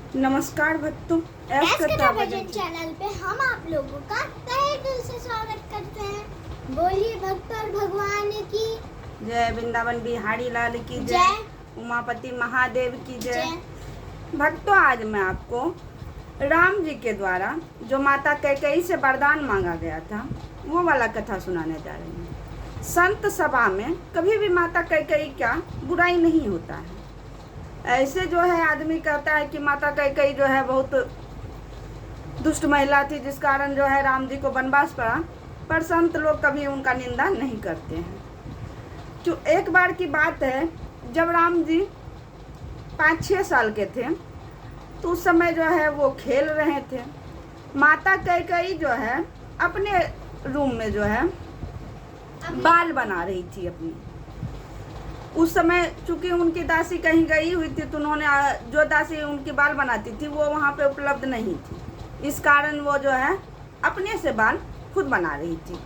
नमस्कार भक्तों, एस कथा भजन चैनल पे हम आप लोगों का तहे दिल से स्वागत करते हैं। बोलिए भक्त और भगवान की जय, वृंदावन बिहारी लाल की जय, उमापति महादेव की जय। भक्तों, आज मैं आपको राम जी के द्वारा जो माता कैकेयी से वरदान मांगा गया था वो वाला कथा सुनाने जा रही हूँ। संत सभा में कभी भी माता कैकेयी का बुराई नहीं होता है। ऐसे जो है आदमी कहता है कि माता कैकेयी जो है बहुत दुष्ट महिला थी, जिस कारण जो है राम जी को वनवास पड़ा, पर संत लोग कभी उनका निंदा नहीं करते हैं। जो एक बार की बात है, जब राम जी 5-6 साल के थे तो उस समय जो है वो खेल रहे थे। माता कैकेयी जो है अपने रूम में जो है बाल बना रही थी अपनी। उस समय चूंकि उनकी दासी कहीं गई हुई थी तो उन्होंने जो दासी उनकी बाल बनाती थी वो वहाँ पे उपलब्ध नहीं थी। इस कारण वो जो है अपने से बाल खुद बना रही थी,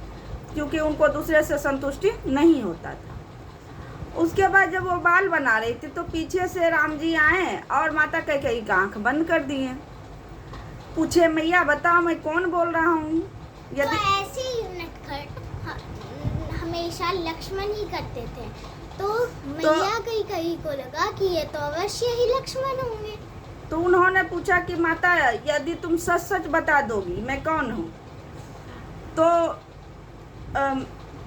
क्योंकि उनको दूसरे से संतुष्टि नहीं होता था। उसके बाद जब वो बाल बना रही थी तो पीछे से राम जी आए और माता कैकेयी का आँख बंद कर दिए। पूछे, मैया बताओ मैं कौन बोल रहा हूँ। यदि तो ऐसे ही हमेशा लक्ष्मण ही करते थे, तो मैया कैकेयी को लगा कि ये तो अवश्य ही लक्ष्मण होंगे। तो उन्होंने पूछा कि माता, यदि तुम सच सच बता दोगी मैं कौन हूँ तो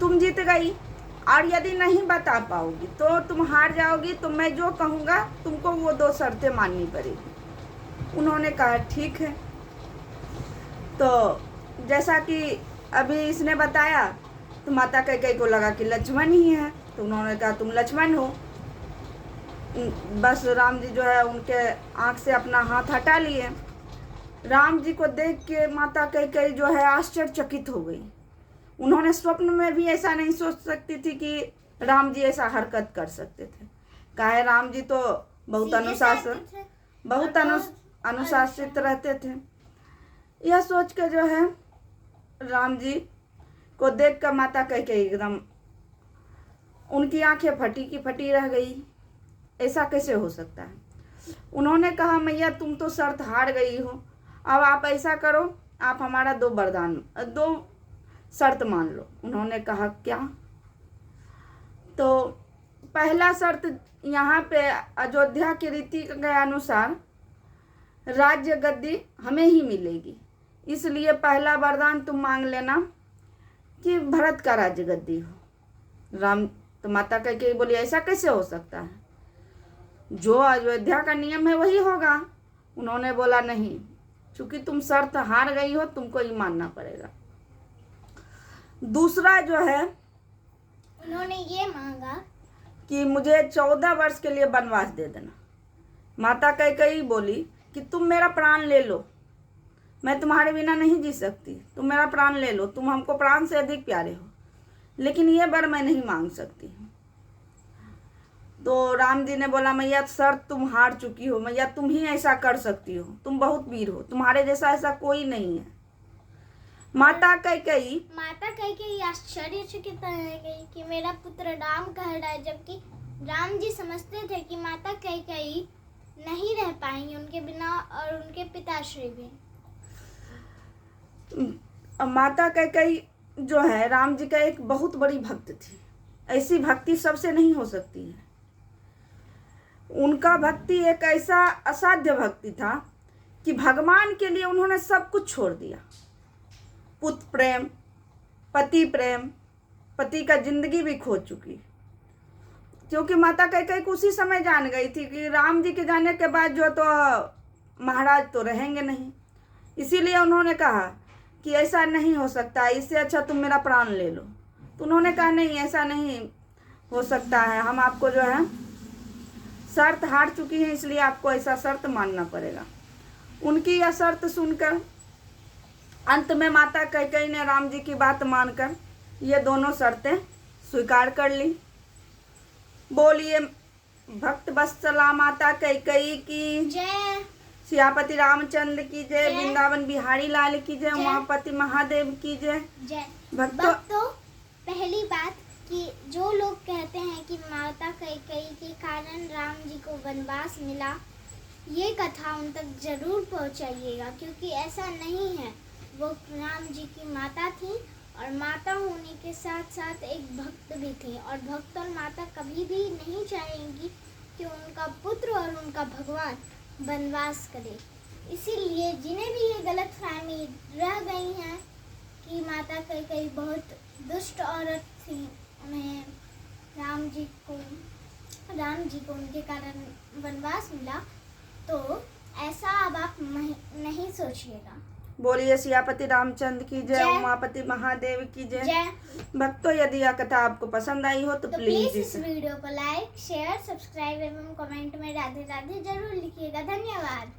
तुम जीत गई, और यदि नहीं बता पाओगी तो तुम हार जाओगी। तो मैं जो कहूँगा तुमको वो 2 शर्तें माननी पड़ेगी। उन्होंने कहा ठीक है। तो जैसा कि अभी इसने बताया तो माता कैकेयी को लगा कि लक्ष्मण ही है, तो उन्होंने कहा तुम लक्ष्मण हो। बस राम जी जो है उनके आँख से अपना हाथ हटा लिए। राम जी को देख के माता कैकेयी जो है आश्चर्यचकित हो गई। उन्होंने स्वप्न में भी ऐसा नहीं सोच सकती थी कि राम जी ऐसा हरकत कर सकते थे। काहे राम जी तो बहुत अनुशासित रहते थे। यह सोच के जो है राम जी को देख कर माता कैकेयी एकदम उनकी आंखें फटी की फटी रह गई। ऐसा कैसे हो सकता है। उन्होंने कहा, मैया तुम तो शर्त हार गई हो, अब आप ऐसा करो, आप हमारा 2 शर्त मान लो। उन्होंने कहा क्या। तो पहला शर्त, यहाँ पे अयोध्या की रीति के अनुसार राज्य गद्दी हमें ही मिलेगी, इसलिए पहला वरदान तुम मांग लेना कि भरत का राज्य गद्दी हो। राम तो माता कैकेयी बोली, ऐसा कैसे हो सकता है, जो अयोध्या का नियम है वही होगा। उन्होंने बोला नहीं, चूंकि तुम शर्त हार गई हो तुमको ही मानना पड़ेगा। दूसरा जो है उन्होंने ये मांगा कि मुझे 14 वर्ष के लिए वनवास दे देना। माता कैकेयी बोली कि तुम मेरा प्राण ले लो, मैं तुम्हारे बिना नहीं जी सकती, तुम मेरा प्राण ले लो, तुम हमको प्राण से अधिक प्यारे हो, लेकिन ये वर मैं नहीं मांग सकती। तो राम जी ने बोला, मैया शर्त तुम हार चुकी हो, मैया तुम ही ऐसा कर सकती हो, तुम बहुत वीर हो, तुम्हारे जैसा ऐसा कोई नहीं है। माता कैकेयी आश्चर्यचकित रह गई कि मेरा पुत्र राम कह रहा है, जबकि राम जी समझते थे कि माता कैकेयी नहीं रह पाएंगी उनके बिना, और उनके पिताश्री भी। माता कैकेयी जो है राम जी का एक बहुत बड़ी भक्त थी। ऐसी भक्ति सबसे नहीं हो सकती है। उनका भक्ति एक ऐसा असाध्य भक्ति था कि भगवान के लिए उन्होंने सब कुछ छोड़ दिया। पुत्र प्रेम, पति प्रेम, पति का जिंदगी भी खो चुकी, क्योंकि माता कैकेयी उसी समय जान गई थी कि राम जी के जाने के बाद जो तो महाराज तो रहेंगे नहीं। इसीलिए उन्होंने कहा कि ऐसा नहीं हो सकता, इससे अच्छा तुम मेरा प्राण ले लो। तो उन्होंने कहा नहीं, ऐसा नहीं हो सकता है, हम आपको जो है शर्त हार चुकी है, इसलिए आपको ऐसा शर्त मानना पड़ेगा। उनकी यह शर्त सुनकर अंत में माता कैकेयी ने राम जी की बात मानकर ये दोनों शर्तें स्वीकार कर ली। बोलिए भक्त वत्सला माता कैकेयी की जय, सियापति रामचंद्र की जय, वृंदावन बिहारी लाल की जय, उमापति महादेव की जय। भक्तों, पहली बात कि जो लोग कहते हैं कि माता कैकेयी के कारण राम जी को वनवास मिला, ये कथा उन तक जरूर पहुंचाइएगा, क्योंकि ऐसा नहीं है। वो राम जी की माता थी और माता होने के साथ साथ एक भक्त भी थी, और भक्त और माता कभी भी नहीं चाहेंगी कि उनका पुत्र और उनका भगवान वनवास करे। इसीलिए जिन्हें भी ये गलतफहमी रह गई हैं कि माता कैकेयी बहुत दुष्ट औरत थी, उन्हें राम जी को उनके कारण वनवास मिला, तो ऐसा अब आप नहीं सोचिएगा। बोलिए सियापति रामचंद्र की जय, जय। उमापति महादेव की जय। जय। भक्तों, यदि यह कथा आपको पसंद आई हो तो तो प्लीज प्लीज इस वीडियो को लाइक, शेयर, सब्सक्राइब एवं कमेंट में राधे राधे जरूर लिखिएगा। धन्यवाद।